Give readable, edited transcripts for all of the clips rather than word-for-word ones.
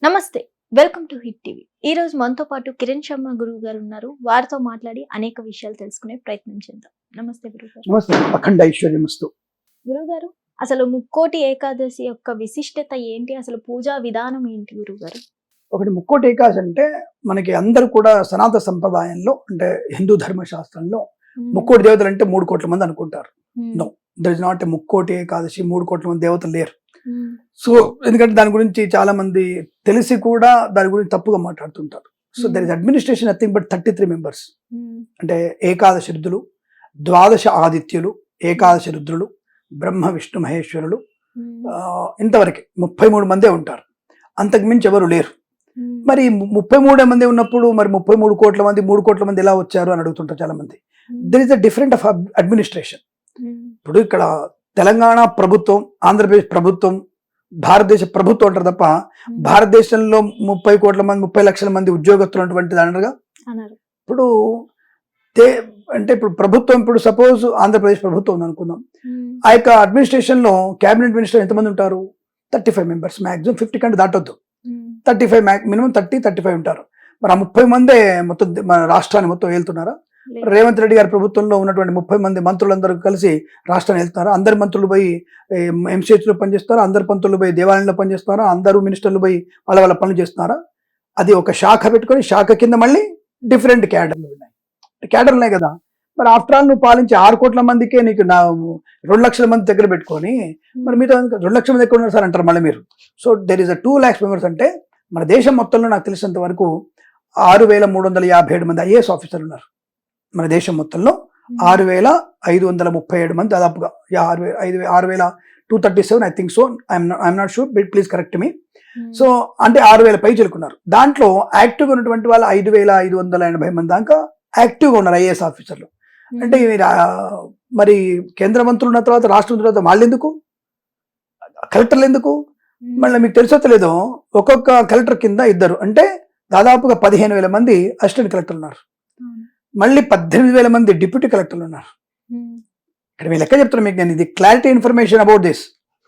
నమస్తే. Welcome to hit TV. ఈ రోజు మనతో పాటు కిరణ్ శర్మ గురువు గారు ఉన్నారు. వారితో మాట్లాడి అనేక విషయాలు తెలుసుకునే ప్రయత్నం చేద్దాం. నమస్తే గురువు గారు. నమస్తే. అఖండ ఐశ్వర్యమస్తు. గురువు గారు, అసలు ముక్కోటి ఏకాదశి యొక్క విశిష్టత ఏంటి? అసలు పూజా విధానం ఏంటి గురువు గారు? ఒకటి ముక్కోటి ఏకాదశి అంటే మనకి అందరూ కూడా సనాతన సంప్రదాయంలో అంటే హిందూ ధర్మశాస్త్రంలో ముక్కోటి దేవతలు అంటే 3 కోట్ల మంది అనుకుంటారు. No, there is not a Mukkoti Ekadashi 3 కోట్ల మంది దేవతలు లేరు. సో ఎందుకంటే దాని గురించి చాలా మంది తెలిసి కూడా దాని గురించి తప్పుగా మాట్లాడుతుంటారు. So there is administration nothing but 33 members. అంటే ఏకాదశి రుద్రులు, ద్వాదశ ఆదిత్యులు, ఏకాదశి రుద్రులు, బ్రహ్మ విష్ణు మహేశ్వరులు, ఇంతవరకు 33 మందే ఉంటారు. అంతకు మించి ఎవరు లేరు. మరి 33 మంది ఉన్నప్పుడు మరి 33 కోట్ల మంది 3 కోట్ల మంది ఎలా వచ్చారు అని అడుగుతుంటారు చాలా మంది. There is a different of administration. ఇప్పుడు ఇక్కడ తెలంగాణ ప్రభుత్వం, ఆంధ్రప్రదేశ్ ప్రభుత్వం, భారతదేశ ప్రభుత్వం అంటారు తప్ప భారతదేశంలో 30 కోట్ల మంది 30 లక్షల మంది ఉద్యోగస్తులు అటువంటిది అనగా ఇప్పుడు అంటే ఇప్పుడు ప్రభుత్వం, ఇప్పుడు సపోజ్ ఆంధ్రప్రదేశ్ ప్రభుత్వం ఉంది అనుకుందాం. ఆ యొక్క అడ్మినిస్ట్రేషన్ లో క్యాబినెట్ మినిస్టర్ ఎంతమంది ఉంటారు? 35 మెంబర్స్, మాక్సిమం 50 కంటే దాటొద్దు. 35 మినిమం 35 ఉంటారు. మరి ఆ 30 మందే మొత్తం మన రాష్ట్రాన్ని మొత్తం వెళ్తున్నారా? రేవంత్ రెడ్డి గారి ప్రభుత్వంలో ఉన్నటువంటి 30 మంది మంత్రులందరూ కలిసి రాష్ట్రాన్ని వెళ్తున్నారు. అందరు మంత్రులు పోయి ఎంసీహెచ్ లో పనిచేస్తారా? అందరు మంత్రులు పోయి దేవాలయంలో పనిచేస్తున్నారా? అందరూ మినిస్టర్లు పోయి వాళ్ళ పనులు చేస్తున్నారా? అది ఒక శాఖ పెట్టుకొని శాఖ కింద మళ్ళీ డిఫరెంట్ క్యాడర్లు ఉన్నాయి కదా. మరి ఆఫ్టర్ ఆల్ నువ్వు పాలించి 6 కోట్ల మందికే నీకు 2 లక్షల మంది దగ్గర పెట్టుకొని మరి మీతో 2 లక్షల మంది ఎక్కడ ఉన్నారు సార్ అంటారు మళ్ళీ మీరు. So there is 2 lakhs members. అంటే మన దేశం మొత్తంలో నాకు తెలిసినంత వరకు 6,357 మంది ఐఏఎస్ ఆఫీసర్లు ఉన్నారు. మన దేశం మొత్తంలో 6,537 మంది దాదాపుగా 6,237 I think so. I'm not sure, please correct me. So అంటే 6,000 పై చెలుకున్నారు. దాంట్లో యాక్టివ్గా ఉన్నటువంటి వాళ్ళు 5,580 మంది దాకా యాక్టివ్గా ఉన్నారు ఐఏఎస్ ఆఫీసర్లు. అంటే మరి కేంద్ర మంత్రులు ఉన్న తర్వాత రాష్ట్ర మంత్రుల తర్వాత వాళ్ళు ఎందుకు, కలెక్టర్లు ఎందుకు? మళ్ళీ మీకు తెలుసో తెలియదో ఒక్కొక్క కలెక్టర్ కింద 2, అంటే దాదాపుగా 15,000 మంది అసిస్టెంట్ కలెక్టర్లు ఉన్నారు. మళ్ళీ 18,000 మంది డిప్యూటీ కలెక్టర్లు ఉన్నారు. ఇక్కడ మీ లెక్క చెప్తున్నా మీకు. నేను ఇది clarity information about this.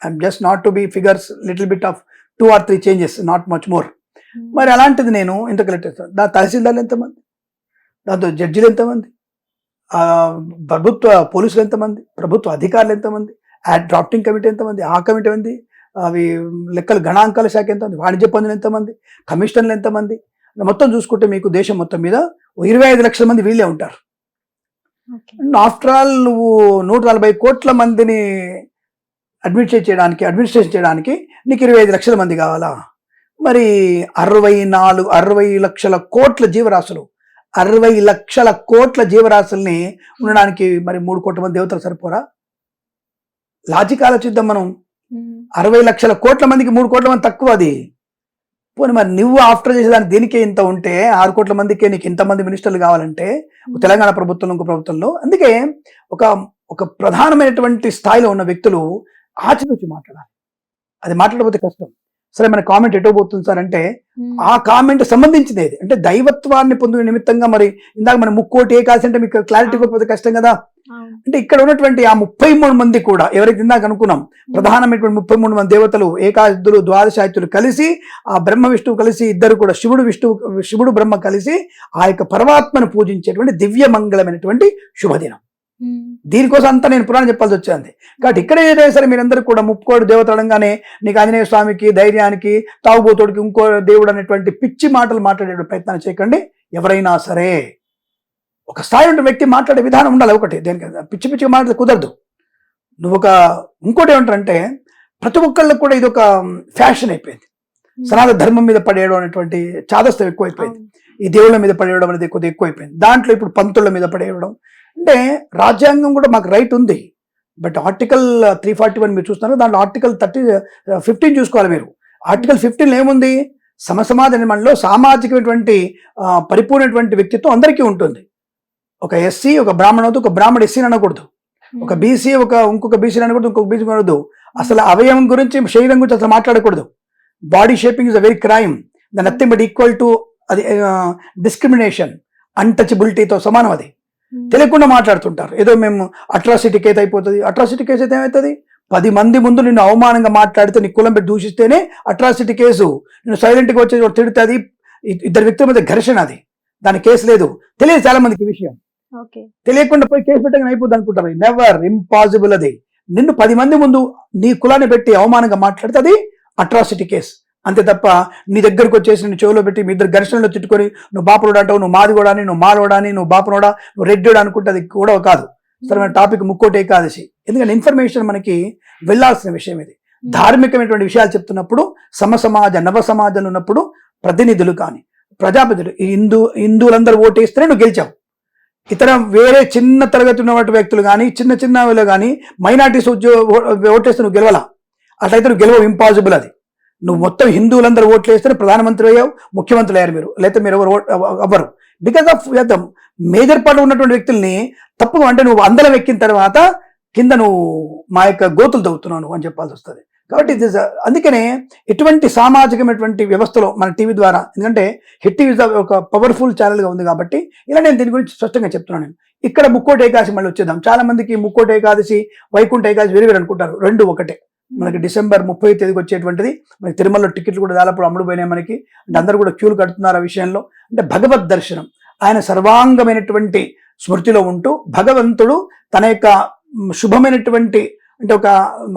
I'm just not to be figures, little bit of 2 or 3 changes, not much more. మరి అలాంటిది నేను ఇంత కలెక్టర్, తహసీల్దార్లు ఎంతమంది, దాంతో జడ్జిలు ఎంతమంది, ప్రభుత్వ పోలీసులు ఎంతమంది, ప్రభుత్వ అధికారులు ఎంతమంది, డ్రాఫ్టింగ్ కమిటీ ఎంతమంది, ఆ కమిటీ ఎంతమంది, అవి లెక్కలు గణాంకాల శాఖ ఎంతమంది, వాణిజ్య పన్నులు ఎంతమంది, కమిషనర్లు ఎంతమంది, మొత్తం చూసుకుంటే మీకు దేశం మొత్తం మీద 25 లక్షల మంది వీళ్ళే ఉంటారు. ఆఫ్టర్ ఆల్ నువ్వు 140 కోట్ల మందిని అడ్మినిస్ట్రేషన్ చేయడానికి నీకు 25 లక్షల మంది కావాలా? మరి 60 లక్షల కోట్ల జీవరాశులు, 60 లక్షల కోట్ల జీవరాశుల్ని ఉండడానికి మరి 3 కోట్ల మంది దేవతలు సరిపోరా? లాజిక్ ఆలోచిద్దాం మనం. 60 లక్షల కోట్ల మందికి 3 కోట్ల మంది తక్కువ. అది పోనీ మరి నువ్వు ఆఫ్టర్ చేసేదానికి దీనికే ఇంత ఉంటే 6 కోట్ల మందికే నీకు ఇంతమంది మినిస్టర్లు కావాలంటే తెలంగాణ ప్రభుత్వంలో ఇంకో ప్రభుత్వంలో. అందుకే ఒక ప్రధానమైనటువంటి స్థాయిలో ఉన్న వ్యక్తులు ఆచితూచి మాట్లాడాలి. అది మాట్లాడకపోతే కష్టం. సరే మన కామెంట్ ఎటో పోతుంది సార్ అంటే ఆ కామెంట్ సంబంధించింది ఏది అంటే దైవత్వాన్ని పొందిన నిమిత్తంగా. మరి ఇందాక మనం ముక్కోటి ఏకాదశి అంటే మీకు క్లారిటీ ఇవ్వకపోతే కష్టం కదా. అంటే ఇక్కడ ఉన్నటువంటి ఆ 33 మంది కూడా ఎవరైతే ఇందాక అనుకున్నాం ప్రధానమైనటువంటి 33 మంది దేవతలు, ఏకాదశులు, ద్వాదశాదిత్యులు కలిసి, ఆ బ్రహ్మ విష్ణువు కలిసి, ఇద్దరు కూడా శివుడు బ్రహ్మ కలిసి ఆ యొక్క పరమాత్మను పూజించేటువంటి దివ్య మంగళమైనటువంటి శుభదినం. దీనికోసం అంతా నేను పురాణం చెప్పాల్సి వచ్చింది. కాబట్టి ఇక్కడ ఏదైనా సరే మీరందరూ కూడా 30 దేవతలు అనగానే నీకు ఆంజనేయ స్వామికి, ధైర్యానికి, తాగుబోతుడికి ఇంకో దేవుడు అనేటువంటి పిచ్చి మాటలు మాట్లాడే ప్రయత్నం చేయకండి. ఎవరైనా సరే ఒక స్థాయి ఉన్న వ్యక్తి మాట్లాడే విధానం ఉండాలి. ఒకటి దేనికి పిచ్చి మాటలు కుదరదు. నువ్వు ఇంకోటి ఏమంటారంటే ప్రతి ఒక్కళ్ళకి కూడా ఇది ఒక ఫ్యాషన్ అయిపోయింది. సనాతన ధర్మం మీద పడేయడం అనేటువంటి చాదస్తం ఎక్కువైపోయింది. ఈ దేవుళ్ళ మీద పడేయడం అనేది కొద్దిగా ఎక్కువైపోయింది. దాంట్లో ఇప్పుడు పంతుల మీద పడేయడం. అంటే రాజ్యాంగం కూడా మాకు రైట్ ఉంది, బట్ ఆర్టికల్ 341 మీరు చూస్తున్నారు. దాంట్లో ఆర్టికల్ 15 చూసుకోవాలి మీరు. ఆర్టికల్ 15 ఏముంది? సమాజ నిర్మాణంలో సామాజికమైనటువంటి పరిపూర్ణటువంటి వ్యక్తిత్వం అందరికీ ఉంటుంది. ఒక ఎస్సీ ఒక బ్రాహ్మణుడు, ఒక బ్రాహ్మణ ఎస్సీని అనకూడదు, ఒక బీసీ ఇంకొక బీసీని అనకూడదు, ఇంకొక బీసీ అనకూడదు. అసలు అవయవం గురించి, శరీరం గురించి అసలు మాట్లాడకూడదు. Body shaping is a very crime. The nothing but equal to అది డిస్క్రిమినేషన్, అన్టచబిలిటీతో సమానం. అది తెలియకుండా మాట్లాడుతుంటారు. ఏదో మేము అట్రాసిటీ కేసు అయిపోతుంది. అట్రాసిటీ కేసు అయితే ఏమవుతుంది? 10 మంది ముందు నిన్ను అవమానంగా మాట్లాడితే, నీ కులం పెట్టి దూషిస్తేనే అట్రాసిటీ కేసు. నేను సైలెంట్గా వచ్చేసి తిడితే అది ఇద్దరు వ్యక్తుల మధ్య ఘర్షణ, అది దాని కేసు లేదు. తెలియదు చాలా మందికి ఈ విషయం. తెలియకుండా పోయి కేసు పెట్టగానే అయిపోద్ది అనుకుంటారు. Never, impossible. అది నిన్ను 10 మంది ముందు నీ కులాన్ని పెట్టి అవమానంగా మాట్లాడితే అది అట్రాసిటీ కేసు. అంతే తప్ప నీ దగ్గరకు వచ్చేసి నేను చెవులో పెట్టి మీ ఇద్దరు ఘర్షణలో తిట్టుకొని నువ్వు బాపునోడా అంటావు, నువ్వు మాదిగోడాని, నువ్వు మాలోడాని, నువ్వు బాపునోడా, నువ్వు రెడ్డిోడా అనుకుంటే అది కూడా కాదు. సరే, టాపిక్ ముక్కోటి ఏకాదశి. ఎందుకంటే ఇన్ఫర్మేషన్ మనకి వెళ్ళాల్సిన విషయం ఇది. ధార్మికమైనటువంటి విషయాలు చెప్తున్నప్పుడు సమసమాజ నవ సమాజంలో ఉన్నప్పుడు ప్రతినిధులు కానీ ప్రజాపతులు హిందువులందరూ ఓటేస్తేనే నువ్వు గెలిచావు. ఇతర వేరే చిన్న తరగతి ఉన్నటువంటి వ్యక్తులు కానీ చిన్న కానీ మైనార్టీస్ ఓటేస్తే నువ్వు గెలవాలా? అట్లయితే నువ్వు గెలవవు, ఇంపాసిబుల్. అది నువ్వు మొత్తం హిందువులందరూ ఓట్లు వేస్తే ప్రధానమంత్రి అయ్యావు, ముఖ్యమంత్రులు అయ్యారు మీరు, లేకపోతే మీరు ఎవరు అవ్వరు. బికాస్ ఆఫ్ మేజర్ పార్ట్ ఉన్నటువంటి వ్యక్తుల్ని తప్పుగా అంటే నువ్వు అందరం ఎక్కిన తర్వాత కింద నువ్వు మా యొక్క గోతులు తవ్వుతున్నావు అని చెప్పాల్సి వస్తుంది. కాబట్టి అందుకనే ఎటువంటి సామాజికమైనటువంటి వ్యవస్థలో మన టీవీ ద్వారా, ఎందుకంటే హిట్ టీవీ ఒక పవర్ఫుల్ ఛానల్గా ఉంది కాబట్టి ఇలా నేను దీని గురించి స్పష్టంగా చెప్తున్నాను. ఇక్కడ ముక్కోటి ఏకాదశి మళ్ళీ వచ్చేద్దాం. చాలా మందికి ముక్కోటి ఏకాదశి, వైకుంఠ ఏకాదశి వేరు అనుకుంటారు. రెండు ఒకటే. మనకి డిసెంబర్ 30వ తేదీకి వచ్చేటువంటిది. మనకి తిరుమలలో టికెట్లు కూడా దాదాపు అమ్ముడుపోయినాయి మనకి. అంటే అందరూ కూడా క్యూలు కడుతున్నారు ఆ విషయంలో. అంటే భగవద్ దర్శనం, ఆయన సర్వాంగమైనటువంటి స్మృతిలో ఉంటూ భగవంతుడు తన యొక్క శుభమైనటువంటి, అంటే ఒక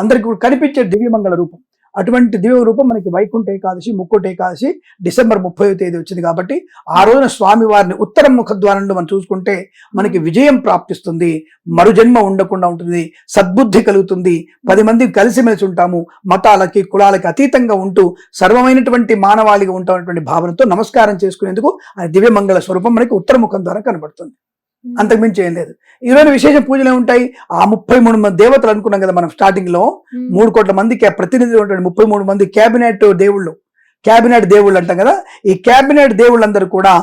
అందరికీ కనిపించే దివ్యమంగళ రూపం, అటువంటి దివ్య రూపం మనకి వైకుంఠ ఏకాదశి, ముక్కోటి ఏకాదశి డిసెంబర్ 30వ తేదీ వచ్చింది. కాబట్టి ఆ రోజున స్వామి వారిని ఉత్తర ముఖద్వారంలో మనం చూసుకుంటే మనకి విజయం ప్రాప్తిస్తుంది, మరుజన్మ ఉండకుండా ఉంటుంది, సద్బుద్ధి కలుగుతుంది, 10 మంది కలిసిమెలిసి ఉంటాము, మతాలకి కులాలకి అతీతంగా ఉంటూ సర్వమైనటువంటి మానవాళిగా ఉంటామనేటువంటి భావనతో నమస్కారం చేసుకునేందుకు ఆ దివ్యమంగళ స్వరూపం మనకి ఉత్తర ముఖం ద్వారా కనబడుతుంది. అంతకుమించి ఏం లేదు. ఈరోజు విశేష పూజలు ఏముంటాయి? ఆ 33 మంది దేవతలు అనుకున్నాం కదా మనం స్టార్టింగ్ లో. 3 కోట్ల మందికి ప్రతినిధులు ఉంటాడు, 33 మంది క్యాబినెట్ దేవుళ్ళు అంటాం కదా. ఈ క్యాబినెట్ దేవుళ్ళందరూ కూడా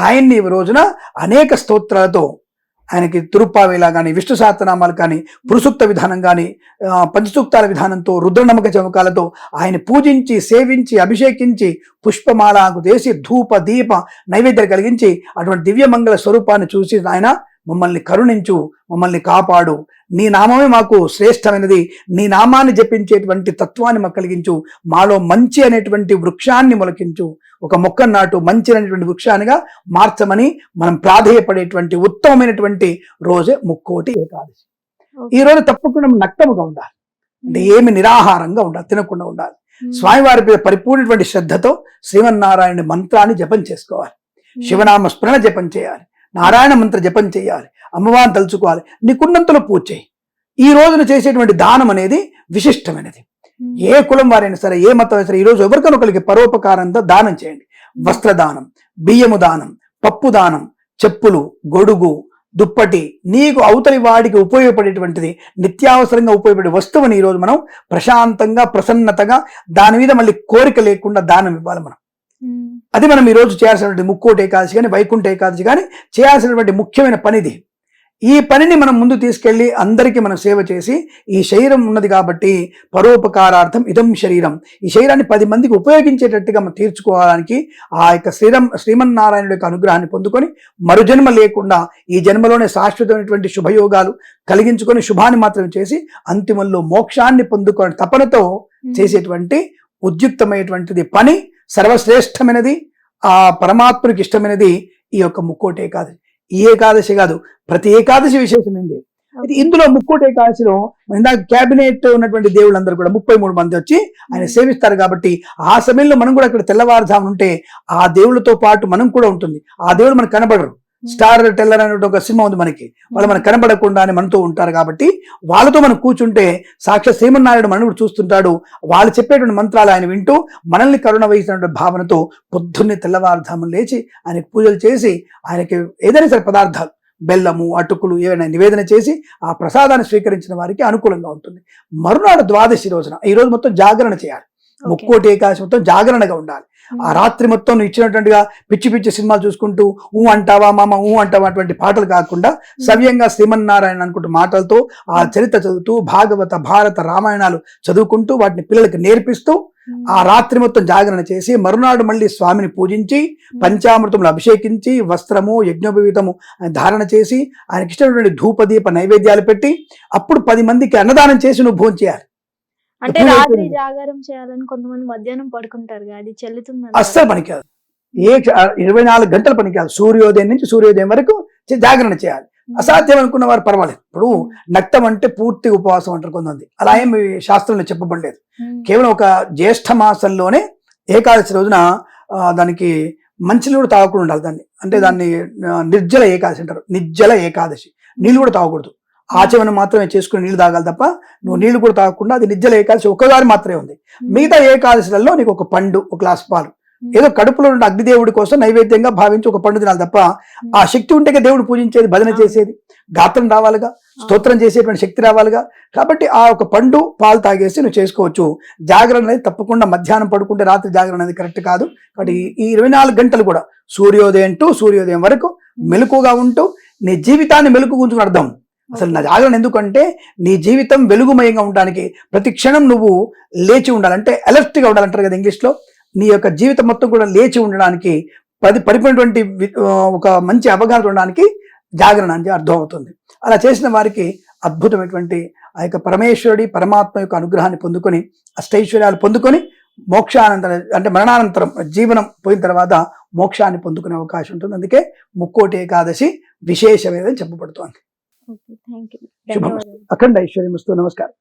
ఆయన్ని ఈ రోజున అనేక స్తోత్రాలతో, ఆయనకి తిరుప్పావేలా కానీ, విష్ణు సహస్రనామాలు కానీ, పురుసూక్త విధానం కానీ, పంచసూక్తాల విధానంతో, రుద్రనమక చమకాలతో ఆయన పూజించి, సేవించి, అభిషేకించి, పుష్పమాలకు చేసి, ధూప దీప నైవేద్యం కలిగించి అటువంటి దివ్యమంగళ స్వరూపాన్ని చూసి, ఆయన మమ్మల్ని కరుణించు, మమ్మల్ని కాపాడు, నీ నామమే మాకు శ్రేష్టమైనది, నీ నామాన్ని జపించేటువంటి తత్వాన్ని మాకు కలిగించు, మాలో మంచి అనేటువంటి వృక్షాన్ని మొలకించు, ఒక మొక్క నాటు మంచి అనేటువంటి వృక్షానిగా మార్చమని మనం ప్రాధేయపడేటువంటి ఉత్తమమైనటువంటి రోజే ముక్కోటి ఏకాదశి. ఈ రోజు తప్పకుండా నక్తముగా ఉండాలి, అంటే ఏమి నిరాహారంగా ఉండాలి, తినకుండా ఉండాలి. స్వామివారి మీద పరిపూర్ణటువంటి శ్రద్ధతో శ్రీమన్నారాయణ మంత్రాన్ని జపం చేసుకోవాలి, శివనామ స్మరణ జపం చేయాలి, నారాయణ మంత్ర జపం చేయాలి, అమ్మవారిని తలుచుకోవాలి, నీకున్నంతలో పూజ చేయి. ఈ రోజున చేసేటువంటి దానం అనేది విశిష్టమైనది. ఏ కులం వారైనా సరే, ఏ మతం అయినా సరే, ఈరోజు ఎవరికైనా పరోపకారంతో దానం చేయండి. వస్త్రదానం, బియ్యము దానం, పప్పు దానం, చెప్పులు, గొడుగు, దుప్పటి, నీకు అవతలి వాడికి ఉపయోగపడేటువంటిది, నిత్యావసరంగా ఉపయోగపడే వస్తువుని ఈరోజు మనం ప్రశాంతంగా, ప్రసన్నతగా, దాని మీద మళ్ళీ కోరిక లేకుండా దానం ఇవ్వాలి మనం. అది మనం ఈరోజు చేయాల్సినటువంటి ముక్కోటి ఏకాదశి కానీ, వైకుంఠ ఏకాదశి కానీ చేయాల్సినటువంటి ముఖ్యమైన పనిది. ఈ పనిని మనం ముందు తీసుకెళ్లి అందరికీ మనం సేవ చేసి, ఈ శరీరం ఉన్నది కాబట్టి పరోపకారార్థం ఇదం శరీరం, ఈ శరీరాన్ని 10 మందికి ఉపయోగించేటట్టుగా మనం తీర్చుకోవడానికి ఆ యొక్క శ్రీమన్నారాయణుడి యొక్క అనుగ్రహాన్ని పొందుకొని మరుజన్మ లేకుండా ఈ జన్మలోనే శాశ్వతమైనటువంటి శుభయోగాలు కలిగించుకొని శుభాన్ని మాత్రం చేసి అంతిమంలో మోక్షాన్ని పొందుకోవడం తపనతో చేసేటువంటి ఉద్యుక్తమైనటువంటిది పని, సర్వశ్రేష్టమైనది, ఆ పరమాత్మునికి ఇష్టమైనది ఈ యొక్క ముక్కోటి ఏకాదశి. ఈ ఏకాదశి కాదు, ప్రతి ఏకాదశి విశేషమైంది. ఇందులో ముక్కోటి ఏకాదశిలో ఇందాక క్యాబినెట్ ఉన్నటువంటి దేవుళ్ళందరూ కూడా 33 మంది వచ్చి ఆయన సేవిస్తారు. కాబట్టి ఆ సమయంలో మనం కూడా అక్కడ తెల్లవారుజామున ఉంటే ఆ దేవుళ్ళతో పాటు మనం కూడా ఉంటుంది. ఆ దేవుడు మనకు కనబడరు. స్టార్ టెల్లర్ అనే ఒక సినిమా ఉంది మనకి, వాళ్ళు మనకు కనబడకుండానే మనతో ఉంటారు. కాబట్టి వాళ్ళతో మనం కూర్చుంటే సాక్షాత్ శ్రీమన్నారాయణ మనం కూడా చూస్తుంటాడు. వాళ్ళు చెప్పేటువంటి మంత్రాలు ఆయన వింటూ మనల్ని కరుణ వహిస్తున్నటువంటి భావనతో పొద్దున్నే తెల్లవారుజామున లేచి ఆయనకు పూజలు చేసి, ఆయనకి ఏదైనా సరే పదార్థాలు, బెల్లము, అటుకులు ఏవైనా నివేదన చేసి ఆ ప్రసాదాన్ని స్వీకరించిన వారికి అనుకూలంగా ఉంటుంది. మరునాడు ద్వాదశి రోజున ఈ రోజు మొత్తం జాగరణ చేయాలి. ముక్కోటి ఏకాదశి మొత్తం జాగరణగా ఉండాలి. ఆ రాత్రి మొత్తం నువ్వు ఇచ్చినట్టుగా పిచ్చి పిచ్చి సినిమాలు చూసుకుంటూ అంటావా మామ అంటావా అటువంటి పాటలు కాకుండా సవ్యంగా శ్రీమన్నారాయణ అనుకుంటూ మాటలతో ఆ చరిత్ర చదువుతూ భాగవత, భారత, రామాయణాలు చదువుకుంటూ వాటిని పిల్లలకి నేర్పిస్తూ ఆ రాత్రి మొత్తం జాగరణ చేసి మరునాడు మళ్ళీ స్వామిని పూజించి పంచామృతములు అభిషేకించి వస్త్రము, యజ్ఞోపవీతము ధారణ చేసి ఆయనకి ఇష్టమైనటువంటి ధూపదీప నైవేద్యాలు పెట్టి అప్పుడు 10 మందికి అన్నదానం చేసి నువ్వు భోజనం చేయాలి. అంటే ఎక్కువ రాత్రి అయిపోయింది. జాగారం చేయాలని కొంతమంది మధ్యాహ్నం పడుకుంటారు అది చెల్లుతుంది అస్సలు పనికాదు. 24 గంటలు పనికాదు. సూర్యోదయం నుంచి సూర్యోదయం వరకు జాగరణ చేయాలి. అసాధ్యం అనుకున్న వారు పర్వాలేదు. ఇప్పుడు నక్తం అంటే పూర్తి ఉపవాసం అంటారు కొంతమంది. అలా ఏమి శాస్త్రంలో చెప్పబడలేదు. కేవలం ఒక జ్యేష్ఠ మాసంలోనే ఏకాదశి రోజున దానికి మంచినీళ్ళు తాగకుండా ఉండాలి. దాన్ని నిర్జల ఏకాదశి అంటారు. నిర్జల ఏకాదశి. నీళ్ళు కూడా తాగకూడదు. ఆచమనం మాత్రమే చేసుకుని నీళ్లు తాగాలి తప్ప నువ్వు నీళ్లు కూడా తాగకుండా అది నిర్జల ఏకాదశి ఒక్కసారి మాత్రమే ఉంది. మిగతా ఏకాదశిలలో నీకు ఒక పండు, ఒక గ్లాస్ పాలు, ఏదో కడుపులో ఉన్న అగ్నిదేవుడి కోసం నైవేద్యంగా భావించి ఒక పండు తినాలి తప్ప ఆ శక్తి ఉంటే దేవుడు పూజించేది, భజన చేసేది, గాత్రం రావాలిగా, స్తోత్రం చేసేటువంటి శక్తి రావాలిగా. కాబట్టి ఆ ఒక పండు పాలు తాగేసి నువ్వు చేసుకోవచ్చు. జాగరణ అనేది తప్పకుండా మధ్యాహ్నం పడుకుంటే రాత్రి జాగరణ అనేది కరెక్ట్ కాదు. కాబట్టి ఈ 24 గంటలు కూడా సూర్యోదయం టు సూర్యోదయం వరకు మెలకుగా ఉంటూ నీ జీవితాన్ని మెలుకు గుంచుకుని అర్థం. అసలు నా జాగరణ ఎందుకంటే నీ జీవితం వెలుగుమయంగా ఉండడానికి ప్రతి క్షణం నువ్వు లేచి ఉండాలంటే అలర్ట్గా ఉండాలంటారు కదా ఇంగ్లీష్లో. నీ యొక్క జీవితం మొత్తం కూడా లేచి ఉండడానికి పడిపోయినటువంటి ఒక మంచి అవగాహన ఉండడానికి జాగరణ అంటే అర్థం అవుతుంది. అలా చేసిన వారికి అద్భుతమైనటువంటి ఆ యొక్క పరమేశ్వరుడి పరమాత్మ యొక్క అనుగ్రహాన్ని పొందుకొని అష్టైశ్వర్యాలు పొందుకొని మోక్షానంతరం అంటే మరణానంతరం జీవనం పోయిన తర్వాత మోక్షాన్ని పొందుకునే అవకాశం ఉంటుంది. అందుకే ముక్కోటి ఏకాదశి విశేషమేదని చెప్పబడుతోంది. Thank you. శుభం. అఖండ ఐశ్వర్యమస్తు. నమస్కారం.